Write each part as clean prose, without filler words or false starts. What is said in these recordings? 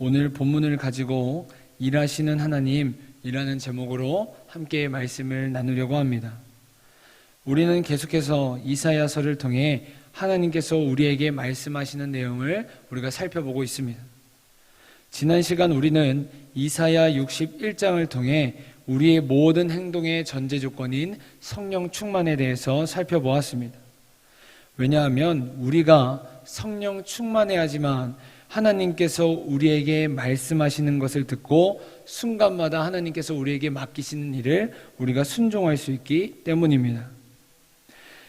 오늘 본문을 가지고 일하시는 하나님이라는 제목으로 함께 말씀을 나누려고 합니다. 우리는 계속해서 이사야서를 통해 하나님께서 우리에게 말씀하시는 내용을 우리가 살펴보고 있습니다. 지난 시간 우리는 이사야 61장을 통해 우리의 모든 행동의 전제 조건인 성령 충만에 대해서 살펴보았습니다. 왜냐하면 우리가 성령 충만해야지만 하나님께서 우리에게 말씀하시는 것을 듣고 순간마다 하나님께서 우리에게 맡기시는 일을 우리가 순종할 수 있기 때문입니다.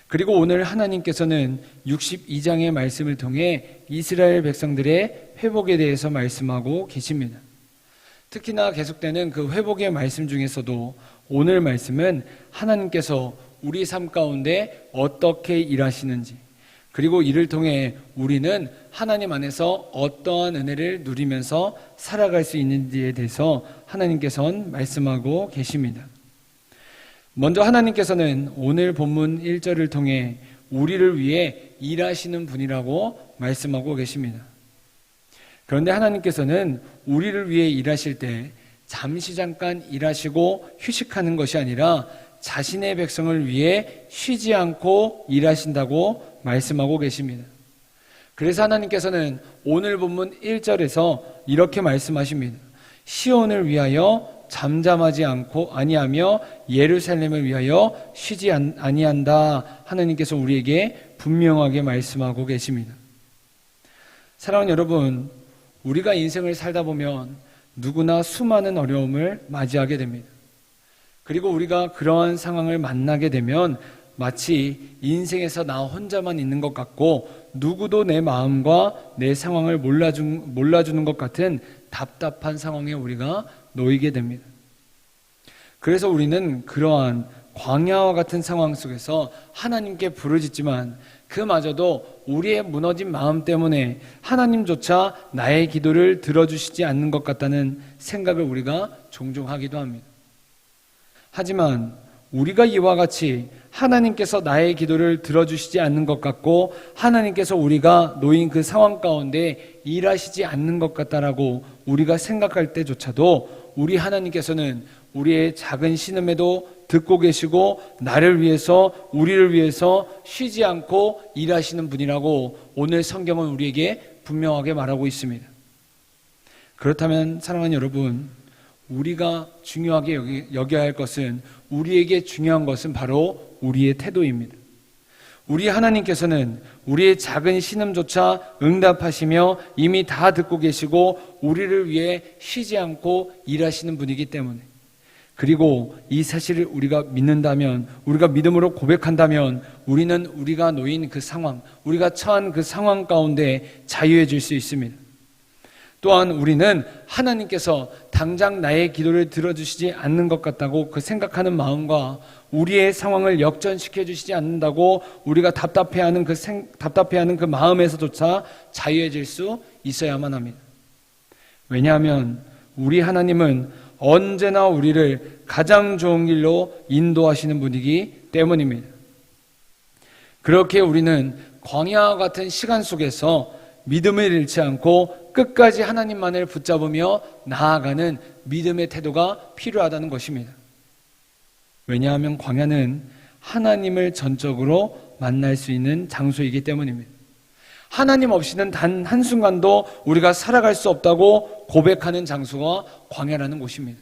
그리고 오늘 하나님께서는 62장의 말씀을 통해 이스라엘 백성들의 회복에 대해서 말씀하고 계십니다. 특히나 계속되는 그 회복의 말씀 중에서도 오늘 말씀은 하나님께서 우리 삶 가운데 어떻게 일하시는지, 그리고 이를 통해 우리는 하나님 안에서 어떠한 은혜를 누리면서 살아갈 수 있는지에 대해서 하나님께서는 말씀하고 계십니다. 먼저 하나님께서는 오늘 본문 1절을 통해 우리를 위해 일하시는 분이라고 말씀하고 계십니다. 그런데 하나님께서는 우리를 위해 일하실 때 잠시 잠깐 일하시고 휴식하는 것이 아니라 자신의 백성을 위해 쉬지 않고 일하신다고 말씀하고 계십니다. 그래서 하나님께서는 오늘 본문 1절에서 이렇게 말씀하십니다. 시온을 위하여 잠잠하지 않고 아니하며 예루살렘을 위하여 쉬지 아니한다. 하나님께서 우리에게 분명하게 말씀하고 계십니다. 사랑하는 여러분, 우리가 인생을 살다 보면 누구나 수많은 어려움을 맞이하게 됩니다. 그리고 우리가 그러한 상황을 만나게 되면 마치 인생에서 나 혼자만 있는 것 같고 누구도 내 마음과 내 상황을 몰라주는 것 같은 답답한 상황에 우리가 놓이게 됩니다. 그래서 우리는 그러한 광야와 같은 상황 속에서 하나님께 부르짖지만 그마저도 우리의 무너진 마음 때문에 하나님조차 나의 기도를 들어주시지 않는 것 같다는 생각을 우리가 종종 하기도 합니다. 하지만 우리가 이와 같이 하나님께서 나의 기도를 들어주시지 않는 것 같고 하나님께서 우리가 놓인 그 상황 가운데 일하시지 않는 것 같다라고 우리가 생각할 때조차도 우리 하나님께서는 우리의 작은 신음에도 듣고 계시고 나를 위해서 우리를 위해서 쉬지 않고 일하시는 분이라고 오늘 성경은 우리에게 분명하게 말하고 있습니다. 그렇다면 사랑하는 여러분, 우리가 중요하게 여겨야 할 것은 우리에게 중요한 것은 바로 우리의 태도입니다. 우리 하나님께서는 우리의 작은 신음조차 응답하시며 이미 다 듣고 계시고 우리를 위해 쉬지 않고 일하시는 분이기 때문에, 그리고 이 사실을 우리가 믿는다면, 우리가 믿음으로 고백한다면 우리는 우리가 놓인 그 상황, 우리가 처한 그 상황 가운데 자유해질 수 있습니다. 또한 우리는 하나님께서 당장 나의 기도를 들어주시지 않는 것 같다고 그 생각하는 마음과 우리의 상황을 역전시켜 주시지 않는다고 우리가 답답해하는 그 마음에서조차 자유해질 수 있어야만 합니다. 왜냐하면 우리 하나님은 언제나 우리를 가장 좋은 길로 인도하시는 분이기 때문입니다. 그렇게 우리는 광야와 같은 시간 속에서 믿음을 잃지 않고 끝까지 하나님만을 붙잡으며 나아가는 믿음의 태도가 필요하다는 것입니다. 왜냐하면 광야는 하나님을 전적으로 만날 수 있는 장소이기 때문입니다. 하나님 없이는 단 한순간도 우리가 살아갈 수 없다고 고백하는 장소가 광야라는 곳입니다.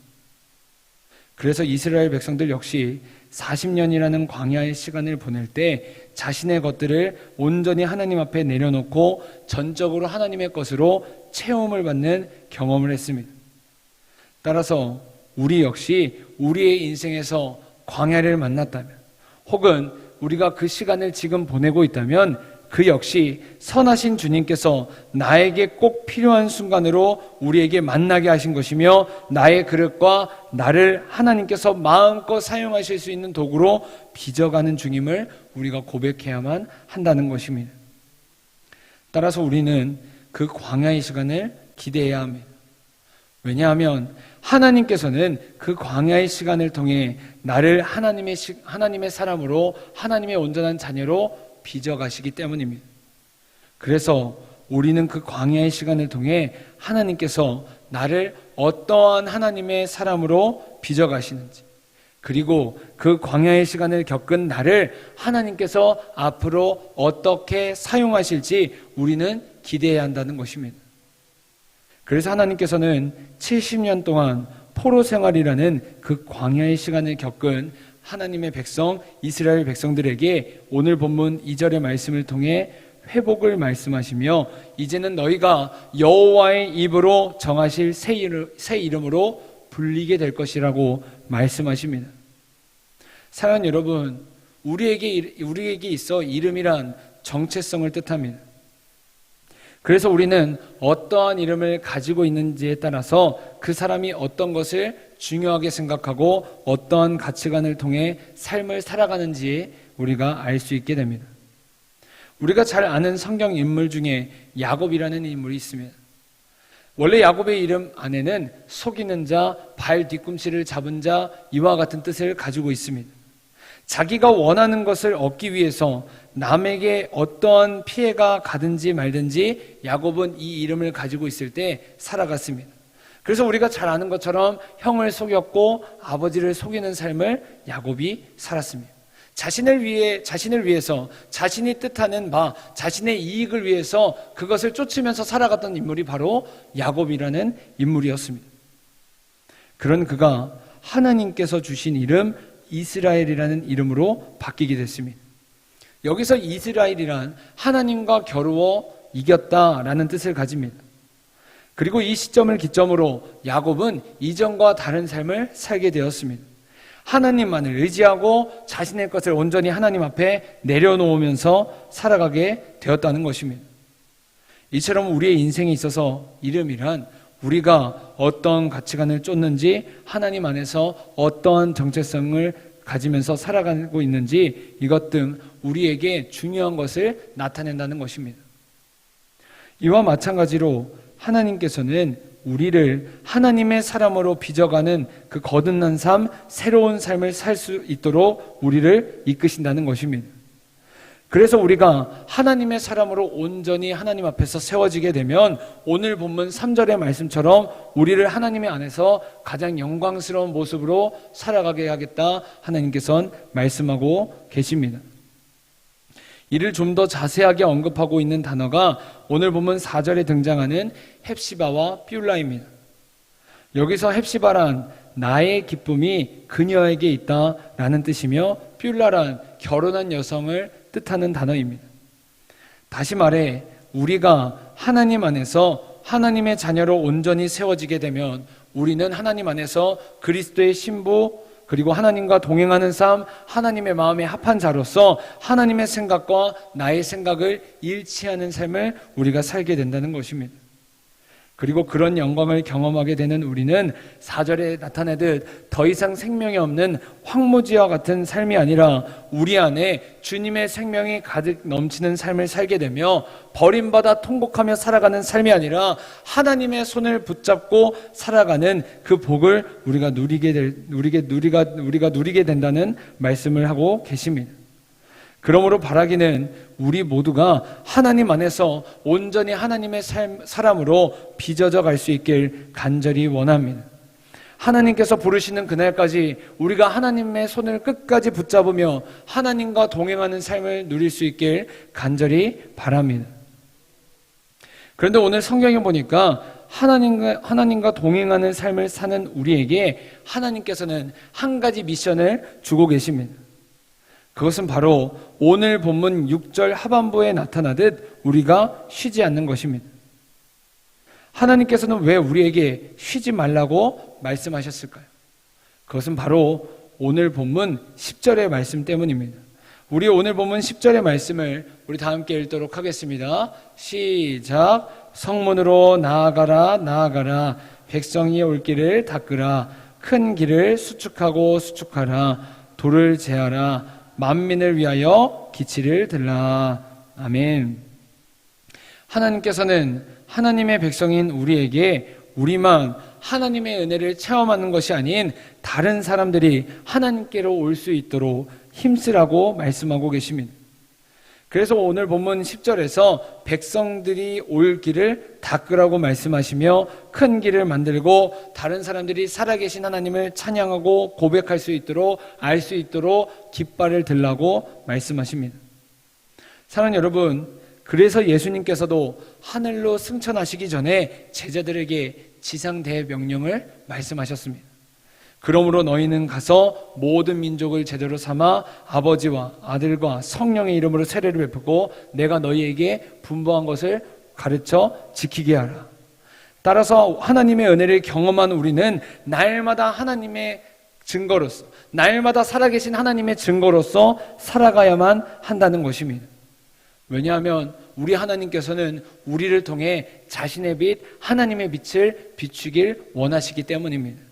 그래서 이스라엘 백성들 역시 40년이라는 광야의 시간을 보낼 때 자신의 것들을 온전히 하나님 앞에 내려놓고 전적으로 하나님의 것으로 체험을 받는 경험을 했습니다. 따라서 우리 역시 우리의 인생에서 광야를 만났다면, 혹은 우리가 그 시간을 지금 보내고 있다면 그 역시 선하신 주님께서 나에게 꼭 필요한 순간으로 우리에게 만나게 하신 것이며 나의 그릇과 나를 하나님께서 마음껏 사용하실 수 있는 도구로 빚어가는 중임을 우리가 고백해야만 한다는 것입니다. 따라서 우리는 그 광야의 시간을 기대해야 합니다. 왜냐하면 하나님께서는 그 광야의 시간을 통해 나를 하나님의 사람으로, 하나님의 온전한 자녀로 빚어가시기 때문입니다. 그래서 우리는 그 광야의 시간을 통해 하나님께서 나를 어떠한 하나님의 사람으로 빚어가시는지, 그리고 그 광야의 시간을 겪은 나를 하나님께서 앞으로 어떻게 사용하실지 우리는 기대해야 한다는 것입니다. 그래서 하나님께서는 70년 동안 포로 생활이라는 그 광야의 시간을 겪은 하나님의 백성, 이스라엘 백성들에게 오늘 본문 2절의 말씀을 통해 회복을 말씀하시며, 이제는 너희가 여호와의 입으로 정하실 새 이름으로 불리게 될 것이라고 말씀하십니다. 사랑하는 여러분, 우리에게 있어 이름이란 정체성을 뜻합니다. 그래서 우리는 어떠한 이름을 가지고 있는지에 따라서 그 사람이 어떤 것을 중요하게 생각하고 어떠한 가치관을 통해 삶을 살아가는지 우리가 알 수 있게 됩니다. 우리가 잘 아는 성경 인물 중에 야곱이라는 인물이 있습니다. 원래 야곱의 이름 안에는 속이는 자, 발 뒤꿈치를 잡은 자, 이와 같은 뜻을 가지고 있습니다. 자기가 원하는 것을 얻기 위해서 남에게 어떠한 피해가 가든지 말든지 야곱은 이 이름을 가지고 있을 때 살아갔습니다. 그래서 우리가 잘 아는 것처럼 형을 속였고 아버지를 속이는 삶을 야곱이 살았습니다. 자신을 위해서 자신이 뜻하는 자신의 이익을 위해서 그것을 쫓으면서 살아갔던 인물이 바로 야곱이라는 인물이었습니다. 그런 그가 하나님께서 주신 이름 이스라엘이라는 이름으로 바뀌게 됐습니다. 여기서 이스라엘이란 하나님과 겨루어 이겼다라는 뜻을 가집니다. 그리고 이 시점을 기점으로 야곱은 이전과 다른 삶을 살게 되었습니다. 하나님만을 의지하고 자신의 것을 온전히 하나님 앞에 내려놓으면서 살아가게 되었다는 것입니다. 이처럼 우리의 인생에 있어서 이름이란 우리가 어떤 가치관을 쫓는지, 하나님 안에서 어떠한 정체성을 가지면서 살아가고 있는지, 이것 등 우리에게 중요한 것을 나타낸다는 것입니다. 이와 마찬가지로 하나님께서는 우리를 하나님의 사람으로 빚어가는 그 거듭난 삶, 새로운 삶을 살 수 있도록 우리를 이끄신다는 것입니다. 그래서 우리가 하나님의 사람으로 온전히 하나님 앞에서 세워지게 되면 오늘 본문 3절의 말씀처럼 우리를 하나님의 안에서 가장 영광스러운 모습으로 살아가게 하겠다 하나님께서는 말씀하고 계십니다. 이를 좀 더 자세하게 언급하고 있는 단어가 오늘 본문 4절에 등장하는 헵시바와 뷸라입니다. 여기서 헵시바란 나의 기쁨이 그녀에게 있다라는 뜻이며 뷸라란 결혼한 여성을 뜻하는 단어입니다. 다시 말해 우리가 하나님 안에서 하나님의 자녀로 온전히 세워지게 되면 우리는 하나님 안에서 그리스도의 신부, 그리고 하나님과 동행하는 삶, 하나님의 마음에 합한 자로서 하나님의 생각과 나의 생각을 일치하는 삶을 우리가 살게 된다는 것입니다. 그리고 그런 영광을 경험하게 되는 우리는 4절에 나타내듯 더 이상 생명이 없는 황무지와 같은 삶이 아니라 우리 안에 주님의 생명이 가득 넘치는 삶을 살게 되며 버림받아 통곡하며 살아가는 삶이 아니라 하나님의 손을 붙잡고 살아가는 그 복을 우리가 누리게 된다는 말씀을 하고 계십니다. 그러므로 바라기는 우리 모두가 하나님 안에서 온전히 하나님의 사람으로 빚어져 갈 수 있길 간절히 원합니다. 하나님께서 부르시는 그날까지 우리가 하나님의 손을 끝까지 붙잡으며 하나님과 동행하는 삶을 누릴 수 있길 간절히 바랍니다. 그런데 오늘 성경에 보니까 하나님과 동행하는 삶을 사는 우리에게 하나님께서는 한 가지 미션을 주고 계십니다. 그것은 바로 오늘 본문 6절 하반부에 나타나듯 우리가 쉬지 않는 것입니다. 하나님께서는 왜 우리에게 쉬지 말라고 말씀하셨을까요? 그것은 바로 오늘 본문 10절의 말씀 때문입니다. 우리 오늘 본문 10절의 말씀을 우리 다 함께 읽도록 하겠습니다. 시작. 성문으로 나아가라 나아가라, 백성이 올 길을 닦으라, 큰 길을 수축하라, 돌을 제하라, 만민을 위하여 기치를 들라. 아멘. 하나님께서는 하나님의 백성인 우리에게 우리만 하나님의 은혜를 체험하는 것이 아닌 다른 사람들이 하나님께로 올 수 있도록 힘쓰라고 말씀하고 계십니다. 그래서 오늘 본문 10절에서 백성들이 올 길을 닦으라고 말씀하시며 큰 길을 만들고 다른 사람들이 살아계신 하나님을 찬양하고 고백할 수 있도록 알 수 있도록 깃발을 들라고 말씀하십니다. 사랑하는 여러분, 그래서 예수님께서도 하늘로 승천하시기 전에 제자들에게 지상 대명령을 말씀하셨습니다. 그러므로 너희는 가서 모든 민족을 제자로 삼아 아버지와 아들과 성령의 이름으로 세례를 베푸고 내가 너희에게 분부한 것을 가르쳐 지키게 하라. 따라서 하나님의 은혜를 경험한 우리는 날마다 하나님의 증거로서, 날마다 살아계신 하나님의 증거로서 살아가야만 한다는 것입니다. 왜냐하면 우리 하나님께서는 우리를 통해 자신의 빛, 하나님의 빛을 비추길 원하시기 때문입니다.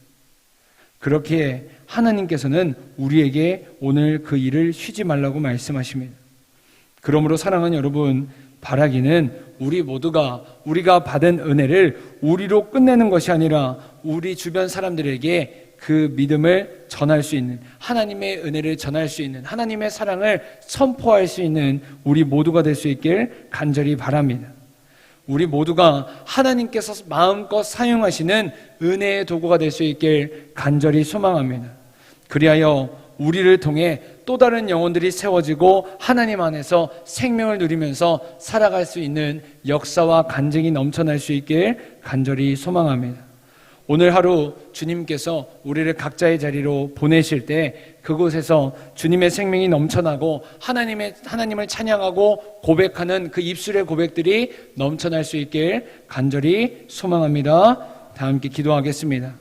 그렇게 하나님께서는 우리에게 오늘 그 일을 쉬지 말라고 말씀하십니다. 그러므로 사랑하는 여러분, 바라기는 우리 모두가 우리가 받은 은혜를 우리로 끝내는 것이 아니라 우리 주변 사람들에게 그 믿음을 전할 수 있는, 하나님의 은혜를 전할 수 있는, 하나님의 사랑을 선포할 수 있는 우리 모두가 될 수 있길 간절히 바랍니다. 우리 모두가 하나님께서 마음껏 사용하시는 은혜의 도구가 될 수 있길 간절히 소망합니다. 그리하여 우리를 통해 또 다른 영혼들이 세워지고 하나님 안에서 생명을 누리면서 살아갈 수 있는 역사와 간증이 넘쳐날 수 있길 간절히 소망합니다. 오늘 하루 주님께서 우리를 각자의 자리로 보내실 때 그곳에서 주님의 생명이 넘쳐나고 하나님을 찬양하고 고백하는 그 입술의 고백들이 넘쳐날 수 있길 간절히 소망합니다. 다 함께 기도하겠습니다.